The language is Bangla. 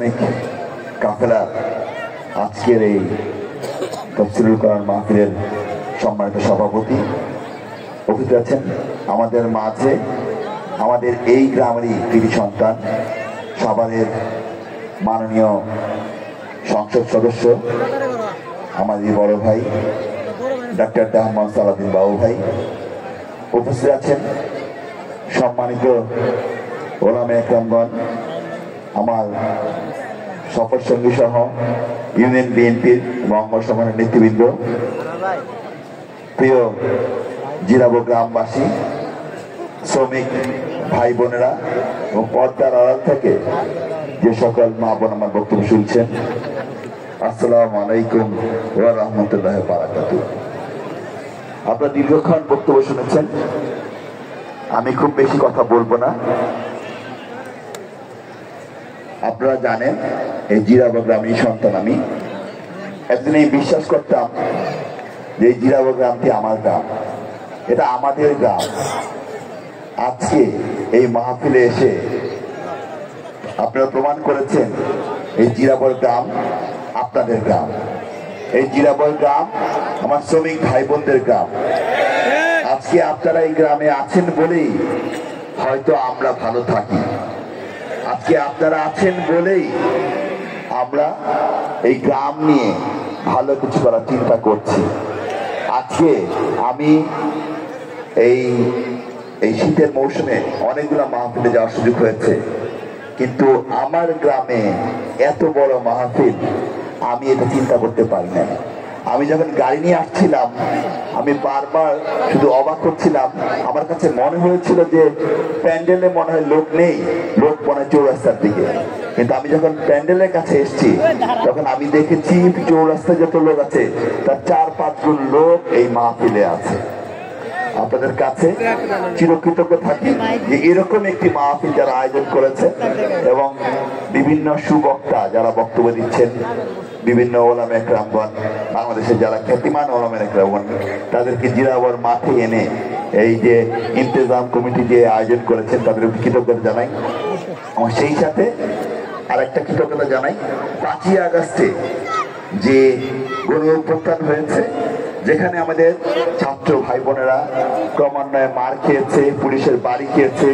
শ্রমিক কাফেলার আজকের এই তফসিলুল কোরআন মাহফিলের সম্মানিত সভাপতি উপস্থিত আছেন আমাদের মাঝে, আমাদের এই গ্রামেরই কৃতি সন্তান, সাভারের মাননীয় সংসদ সদস্য আমাদের বড় ভাই ডক্টর মোহাম্মদ সালাউদ্দিন বাবু ভাই। উপস্থিত আছেন সম্মানিত ওলামা একরামগণ, আমার সফর সঙ্গী সহ ইউনিয়ন বিএনপির এবং অঙ্গ সংগঠনের নেতৃবৃন্দ, প্রিয় জিরাবো গ্রামবাসী, শ্রমিক ভাই বোনেরা এবং পর্দার আড়াল থেকে যে সকল মা বোন আমার বক্তব্য শুনছেন, আসসালামু আলাইকুম ওয়া রাহমাতুল্লাহি ওয়া বারাকাতুহু। আপনারা দীর্ঘক্ষণ বক্তব্য শুনেছেন, আমি খুব বেশি কথা বলবো না। আপনারা জানেন এই জিরাবো গ্রামের সন্তান আমি। একদিন এই বিশ্বাস করতাম যে এই জিরাবো গ্রামটি আমার গ্রাম, এটা আমাদের গ্রাম। আজকে এই মাহফিলে এসে আপনারা প্রমাণ করেছেন এই জিরাবর গ্রাম আপনাদের গ্রাম, এই জিরাবর গ্রাম আমার শ্রমিক ভাই বোনদের গ্রাম। আজকে আপনারা এই গ্রামে আছেন বলেই হয়তো আমরা ভালো থাকি, আজকে আপনারা আছেন বলেই আমরা এই গ্রাম নিয়ে ভালো কিছু করার চিন্তা করছি। আজকে আমি এই শীতের মৌসুমে অনেকগুলো মাহফিলে যাওয়ার সুযোগ হয়েছে, কিন্তু আমার গ্রামে এত বড় মাহফিল আমি এটা চিন্তা করতে পারি না। আমি যখন গাড়ি নিয়ে আসছিলাম আমি বারবার শুধু অবাক হচ্ছিলাম। আমার কাছে মনে হয়েছিল যে প্যান্ডেলে মনে হয় লোক নেই, লোক মনে হয় চৌরাস্তার দিকে। কিন্তু আমি যখন প্যান্ডেলের কাছে এসেছি তখন আমি দেখেছি চৌরাস্তায় যত লোক আছে তার 4-5 গুণ লোক এই মাহফিলে আছে। আপনাদের কাছে চিরকৃতজ্ঞ থাকি যে এরকম একটি মাহফিল যারা আয়োজন করেছে এবং বিভিন্ন সুবক্তা যারা বক্তব্য দিচ্ছেন, বিভিন্ন ওলামা একরামগণ, বাংলাদেশের যারা খ্যাতিমান ওলামা একরামগণ, তাদেরকে জিরাবর মাঠে এনে এই যে ইন্তেজাম কমিটি যে আয়োজন করেছেন তাদের কৃতজ্ঞতা জানাই। আমার সেই সাথে আরেকটা কৃতজ্ঞতা জানাই 5ই আগস্টে যে গণ অভ্যুত্থান হয়েছে, যেখানে আমাদের ছাত্র ভাই বোনেরা ক্রমান্বয়ে মার খেয়েছে, পুলিশের বাড়ি খেয়েছে,